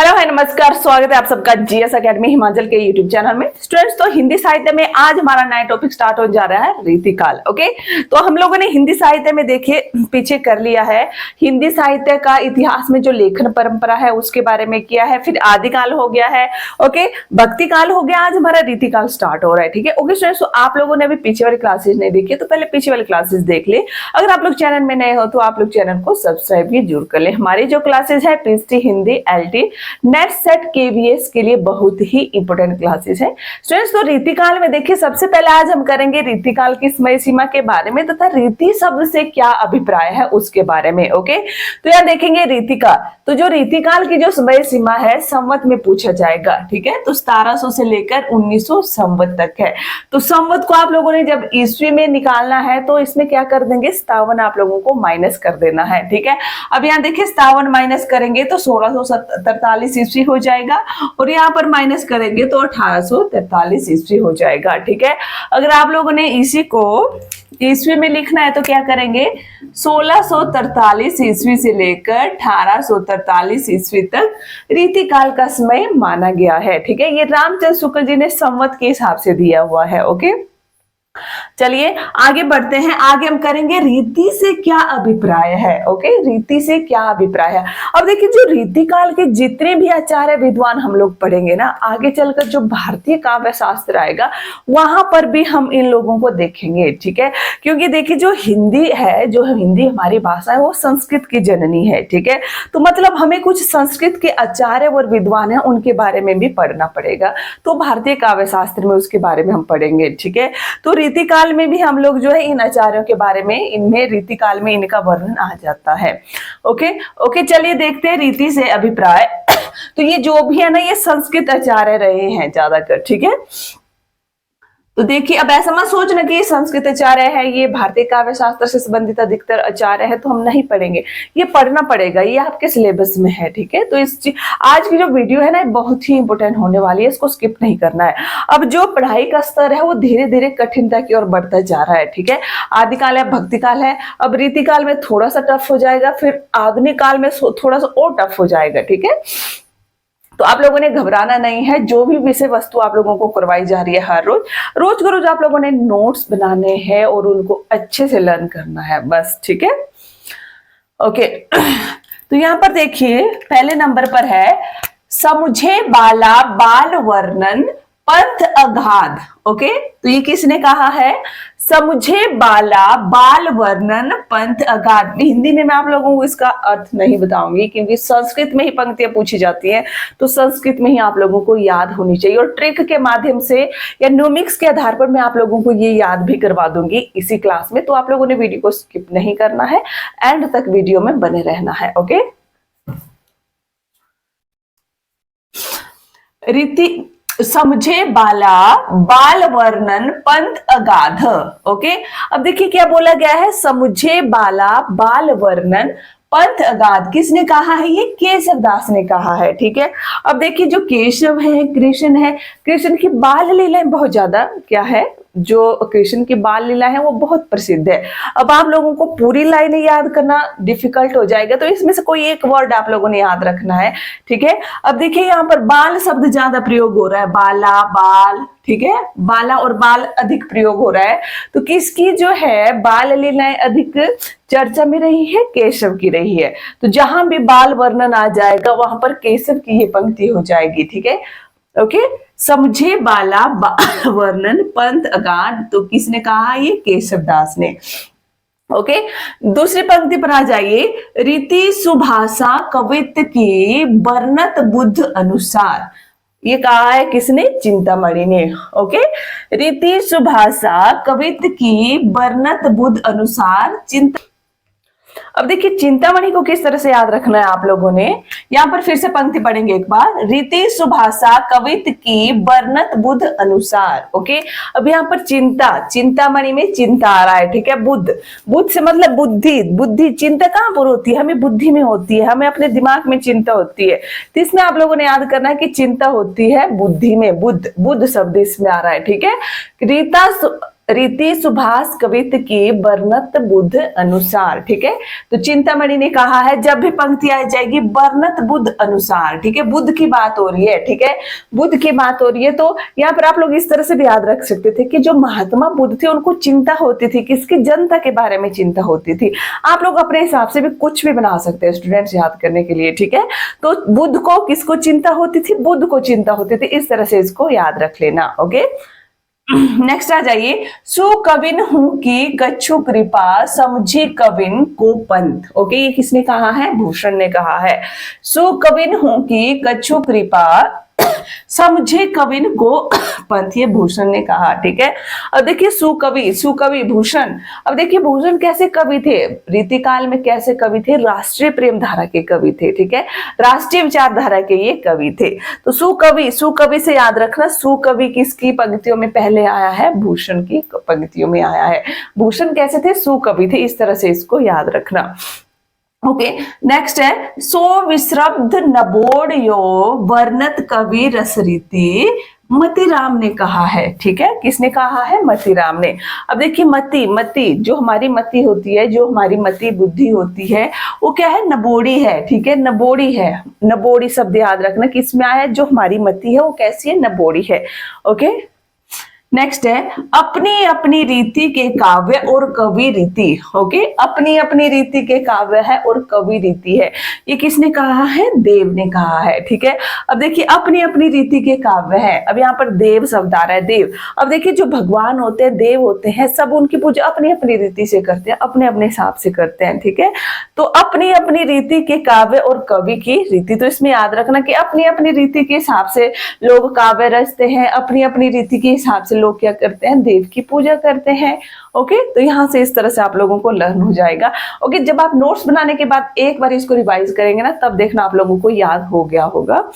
Hello है नमस्कार, स्वागत है आप सबका जीएस एकेडमी हिमाचल के यूट्यूब चैनल में। स्टूडेंट्स, तो हिंदी साहित्य में आज हमारा नया टॉपिक स्टार्ट हो जा रहा है, रीतिकाल। ओके, तो हम लोगों ने हिंदी साहित्य में देखिए पीछे कर लिया है, हिंदी साहित्य का इतिहास में जो लेखन परंपरा है उसके बारे में किया है, फिर आदिकाल हो गया है, ओके, भक्ति काल हो गया, आज हमारा रीतिकाल स्टार्ट हो रहा है। ठीक है, ओके स्टूडेंट्स, तो आप लोगों ने अभी पीछे वाली क्लासेज नहीं देखी तो पहले पीछे वाली क्लासेज देख ले। अगर आप लोग चैनल में नए हो तो आप लोग चैनल को सब्सक्राइब भी जरूर कर ले। हमारी जो क्लासेज है PhD Hindi LT net set KVS के लिए बहुत ही इंपॉर्टेंट क्लासेस है स्टूडेंट्स। तो रीतिकाल में देखिए, सबसे पहले आज हम करेंगे रीतिकाल की समय सीमा के बारे में तथा रीति शब्द से क्या अभिप्राय है उसके बारे में। ओके, तो यहाँ देखेंगे रीतिकाल, तो जो रीतिकाल की जो समय सीमा है संवत में पूछा जाएगा। ठीक है, तो 1700 से लेकर 1900 संवत तक है। तो संवत को आप लोगों ने जब ईस्वी में निकालना है तो इसमें क्या कर देंगे, 57 आप लोगों को माइनस कर देना है। ठीक है, अब यहाँ देखिए 57 माइनस करेंगे तो 1643 ईस्वी हो जाएगा और यहाँ पर माइनस करेंगे तो 1843 ईस्वी हो जाएगा। ठीक है, अगर आप लोगों ने इसी को ईस्वी में लिखना है तो क्या करेंगे, 1643 ईस्वी से लेकर 1843 ईस्वी तक रीतिकाल का समय माना गया है। ठीक है, ये रामचंद्र शुक्ल जी ने संवत के हिसाब से दिया हुआ है। ओके, चलिए आगे बढ़ते हैं। आगे हम करेंगे रीति से क्या अभिप्राय है। ओके, रीति से क्या अभिप्राय है। अब देखिए, जो रीतिकाल के जितने भी आचार्य विद्वान हम लोग पढ़ेंगे ना, आगे चलकर जो भारतीय काव्य शास्त्र आएगा वहां पर भी हम इन लोगों को देखेंगे। ठीक है, क्योंकि देखिए जो हिंदी है, जो हिंदी हमारी भाषा है वो संस्कृत की जननी है। ठीक है, तो मतलब हमें कुछ संस्कृत के आचार्य और विद्वान है उनके बारे में भी पढ़ना पड़ेगा, तो भारतीय काव्य शास्त्र में उसके बारे में हम पढ़ेंगे। ठीक है, तो रीतिकाल में भी हम लोग जो है इन आचार्यों के बारे में, इनमें रीतिकाल में इनका वर्णन आ जाता है। ओके, चलिए देखते हैं रीति से अभिप्राय। तो ये जो भी है ना, ये संस्कृत आचार्य रहे हैं ज्यादातर। ठीक है, तो देखिए अब ऐसा मत सोचना कि ये संस्कृत आचार्य है, ये भारतीय काव्य शास्त्र से संबंधित अधिकतर आचार्य है तो हम नहीं पढ़ेंगे, ये पढ़ना पड़ेगा, ये आपके सिलेबस में है। ठीक है, तो आज की जो वीडियो है ना बहुत ही इंपॉर्टेंट होने वाली है, इसको स्किप नहीं करना है। अब जो पढ़ाई का स्तर है वो धीरे धीरे कठिनता की ओर बढ़ता जा रहा है। ठीक है, आदिकाल है, भक्ति काल है, अब रीतिकाल में थोड़ा सा टफ हो जाएगा, फिर आधुनिक काल में थोड़ा सा और टफ हो जाएगा। ठीक है, तो आप लोगों ने घबराना नहीं है। जो भी विषय वस्तु आप लोगों को करवाई जा रही है हर रोज रोज आप लोगों ने नोट्स बनाने हैं और उनको अच्छे से लर्न करना है बस। ठीक है, ओके, तो यहाँ पर देखिए पहले नंबर पर है समुझे बाला बाल वर्णन पंथ अगाध। ओके, तो ये किसने कहा है, समुझे बाला बाल वर्णन पंथ अगाध। हिंदी में मैं आप लोगों को इसका अर्थ नहीं बताऊंगी क्योंकि संस्कृत में ही पंक्तियां पूछी जाती हैं, तो संस्कृत में ही आप लोगों को याद होनी चाहिए और ट्रिक के माध्यम से या न्यूमिक्स के आधार पर मैं आप लोगों को ये याद भी करवा दूंगी इसी क्लास में। तो आप लोगों ने वीडियो को स्किप नहीं करना है, एंड तक वीडियो में बने रहना है। ओके, रीति समझे बाला बाल वर्णन पंथ अगाध। ओके, अब देखिए क्या बोला गया है, समझे बाला बाल वर्णन पंथ अगाध। किसने कहा है, ये केशव दास ने कहा है। ठीक है, अब देखिए जो केशव है, कृष्ण की बाल लीलाएं बहुत ज्यादा क्या है, जो कृष्ण की बाल लीला है वो बहुत प्रसिद्ध है। अब आप लोगों को पूरी लाइन याद करना डिफिकल्ट हो जाएगा, तो इसमें से कोई एक वर्ड आप लोगों ने याद रखना है। ठीक है, अब देखिए यहाँ पर बाल शब्द ज्यादा प्रयोग हो रहा है, बाला बाल। ठीक है, बाला और बाल अधिक प्रयोग हो रहा है, तो किसकी जो है बाल लीलाएं अधिक चर्चा में रही है, केशव की रही है। तो जहां भी बाल वर्णन आ जाएगा वहां पर केशव की ये पंक्ति हो जाएगी। ठीक है, ओके, समझे बाला वर्णन पंथ अगाध, तो किसने कहा, ये केशव दास ने। ओके, दूसरी पंक्ति पर आ जाइए, रीति सुभाषा कवित्व की वर्णत बुद्ध अनुसार। ये कहा है किसने, चिंतामणि ने। ओके, रीति सुभाषा कवित्व की वर्णत बुद्ध अनुसार अब देखिए चिंतामणि को किस तरह से याद रखना है आप लोगों ने, यहाँ पर फिर से पंक्ति पढ़ेंगे एक बार, रीति सुभाषा कवित्व की वर्णत बुद्ध अनुसार। ओके, अब यहाँ पर चिंतामणि में चिंता आ रहा है। ठीक है, बुद्ध से मतलब बुद्धि चिंता कहाँ पर होती है, हमें बुद्धि में होती है, हमें अपने दिमाग में चिंता होती है, तो इसमें आप लोगों ने याद करना है कि चिंता होती है बुद्धि में, बुद्ध शब्द इसमें आ रहा है। ठीक है, रीति सुभाष कवित्त की वर्णत बुद्ध अनुसार। ठीक है, तो चिंतामणि ने कहा है जब भी पंक्ति आ जाएगी वर्णत बुद्ध अनुसार, ठीक है, बुद्ध की बात हो रही है, ठीक है, बुद्ध की बात हो रही है। तो यहाँ पर आप लोग इस तरह से भी याद रख सकते थे कि जो महात्मा बुद्ध थे उनको चिंता होती थी, किसकी, जनता के बारे में चिंता होती थी। आप लोग अपने हिसाब से भी कुछ भी बना सकते हैं स्टूडेंट्स याद करने के लिए, ठीक है। तो बुद्ध को किसको चिंता होती थी, बुद्ध को चिंता होती थी, इस तरह से इसको याद रख लेना। ओके, नेक्स्ट आ जाइए, सुकविन हूं कि कछु कृपा समझे कविन को पंथ। ओके, ये किसने कहा है, भूषण ने कहा है। सुकविन हूं कि कछु कृपा समझे कविन को पंथ, ये भूषण ने कहा। ठीक है, अब देखिए सुकवि, सुकवि भूषण। अब देखिए भूषण कैसे कवि थे, रीतिकाल में कैसे कवि थे, राष्ट्रीय प्रेम धारा के कवि थे। ठीक है, राष्ट्रीय विचारधारा के ये कवि थे। तो सुकवि, सुकवि से याद रखना, सुकवि किसकी पंक्तियों में पहले आया है, भूषण की पंक्तियों में आया है। भूषण कैसे थे, सुकवि थे, इस तरह से इसको याद रखना। ओके, नेक्स्ट है, सो विश्रब्ध नबोड यो वर्णत कवि रसरीति, मतिराम ने कहा है। ठीक है, किसने कहा है, मतिराम ने। अब देखिए मति, मति जो हमारी मति होती है, जो हमारी मति बुद्धि होती है, वो क्या है, नबोड़ी है। ठीक है, नबोड़ी है, नबोड़ी शब्द याद रखना, किसमें आया है, जो हमारी मति है वो कैसी है, नबोड़ी है। ओके, नेक्स्ट है, अपनी अपनी रीति के काव्य और कवि रीति। ओके, अपनी अपनी रीति के काव्य है और कवि रीति है, ये किसने कहा है, देव ने कहा है। ठीक है, अब देखिए अपनी अपनी रीति के काव्य है, अब यहाँ पर देव शब्द आ रहा है, देव। अब देखिए जो भगवान होते हैं, देव होते हैं, सब उनकी पूजा अपनी अपनी रीति से करते हैं, अपने अपने हिसाब से करते हैं। ठीक है, तो अपनी अपनी रीति के काव्य और कवि की रीति, तो इसमें याद रखना कि अपनी अपनी रीति के हिसाब से लोग काव्य रचते हैं, अपनी अपनी रीति के हिसाब से लोग क्या करते हैं, देव की पूजा करते हैं। ओके, तो यहां से इस तरह से आप लोगों को लर्न हो जाएगा। ओके, जब आप नोट्स बनाने के बाद एक बार इसको रिवाइज करेंगे ना, तब देखना आप लोगों को याद हो गया होगा।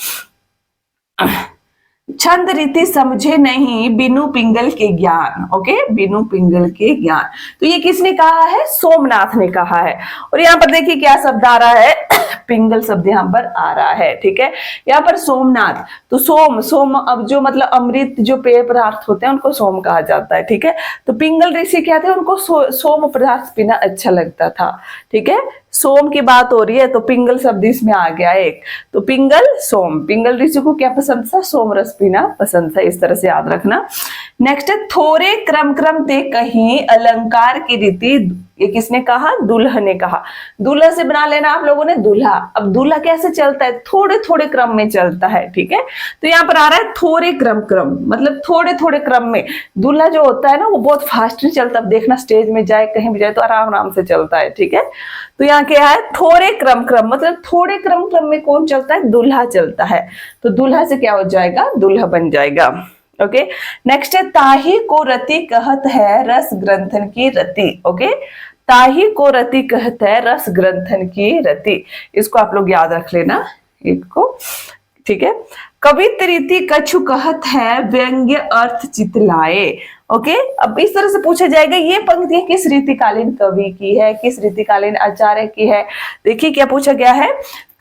छंद रीति समझे नहीं बिनु पिंगल के ज्ञान। ओके, बिनु पिंगल के ज्ञान, तो ये किसने कहा है, सोमनाथ ने कहा है। और यहाँ पर देखिए क्या शब्द आ रहा है, पिंगल शब्द यहाँ पर आ रहा है। ठीक है, यहाँ पर सोमनाथ, तो सोम, सोम अब जो मतलब अमृत जो पेय पदार्थ होते हैं उनको सोम कहा जाता है। ठीक है, तो पिंगल ऋषि क्या थे, उनको सोम पदार्थ पीना अच्छा लगता था। ठीक है, सोम की बात हो रही है तो पिंगल शब्द इसमें आ गया एक, तो पिंगल सोम, पिंगल ऋषि को क्या पसंद था, सोम रस पीना पसंद था, इस तरह से याद रखना। नेक्स्ट है, थोड़े क्रम क्रम ते कहीं अलंकार की रीति, ये किसने कहा, दुल्हा ने कहा। दूल्हा से बना लेना आप लोगों ने, दूल्हा। अब दूल्हा कैसे चलता है, थोड़े थोड़े क्रम में चलता है। ठीक है, तो यहाँ पर आ रहा है थोड़े क्रम, क्रम मतलब थोड़े थोड़े क्रम में। दूल्हा जो होता है ना वो बहुत फास्ट नहीं चलता, अब देखना स्टेज में जाए कहीं भी जाए तो आराम आराम से चलता है। ठीक है, तो यहाँ क्या है, थोड़े क्रम, क्रम मतलब थोड़े क्रम क्रम में कौन चलता है, दूल्हा चलता है। तो दूल्हा से क्या हो जाएगा, दूल्हा बन जाएगा। ओके, नेक्स्ट है, ताही को रति कहत है रस ग्रंथन की रति। ओके, ताही को रति कहत है रस ग्रंथन की रति, इसको आप लोग याद रख लेना इसको। ठीक है, कवित रीति कछु कहत है व्यंग्य अर्थ चितलाए। ओके, अब इस तरह से पूछा जाएगा ये पंक्ति किस रीतिकालीन कवि की है, किस रीतिकालीन आचार्य की है। देखिए क्या पूछा गया है,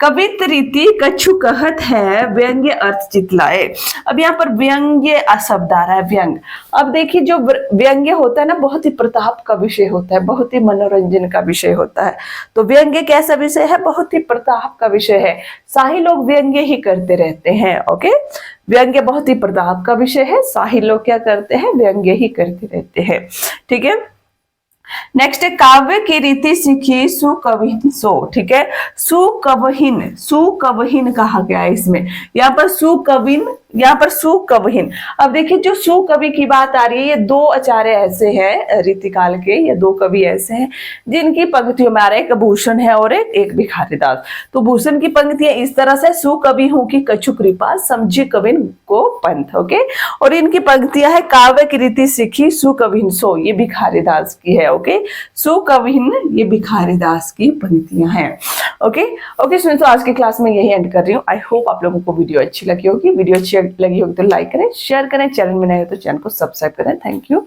कवित रीति कछु कहत है व्यंग्य अर्थ चितलाए। अब यहाँ पर व्यंग्य शब्द आ रहा है, व्यंग। अब देखिए जो व्यंग्य होता है ना, बहुत ही प्रताप का विषय होता है, बहुत ही मनोरंजन का विषय होता है। तो व्यंग्य कैसा विषय है, बहुत ही प्रताप का विषय है, शाही लोग व्यंग्य ही करते रहते हैं। ओके, व्यंग्य बहुत ही प्रताप का विषय है, शाही लोग क्या करते हैं, व्यंग्य ही करते रहते हैं। ठीक है, नेक्स्ट है, काव्य की रीति सीखी सुकविन सो। ठीक है, सुकवहिन, सुकवहिन कहा गया है इसमें, यहाँ पर सुकविन, यहाँ पर सुकवहिन। अब देखिए जो सुकवि की बात आ रही है, ये दो आचार्य ऐसे हैं रीतिकाल के, ये दो कवि ऐसे हैं जिनकी पंक्तियों में आ रहा है, एक भूषण है और एक भिखारीदास। तो भूषण की पंक्तियां इस तरह से, सुकवि हूं कि कछु कृपा समझे कविन को पंथ। ओके, और इनकी पंक्तियां है, काव्य की रीति सीखी सुकविन सो, ये भिखारीदास की है। ओके, सुकविन ये भिखारीदास की पंक्तियां हैं। ओके ओके स्टूडेंट्स, तो आज की क्लास में यही एंड कर रही हूँ। आई होप आप लोगों को वीडियो अच्छी लगी होगी। वीडियो अच्छी लगी होगी तो लाइक करें, शेयर करें, चैनल में नए हो तो चैनल को सब्सक्राइब करें। Thank you.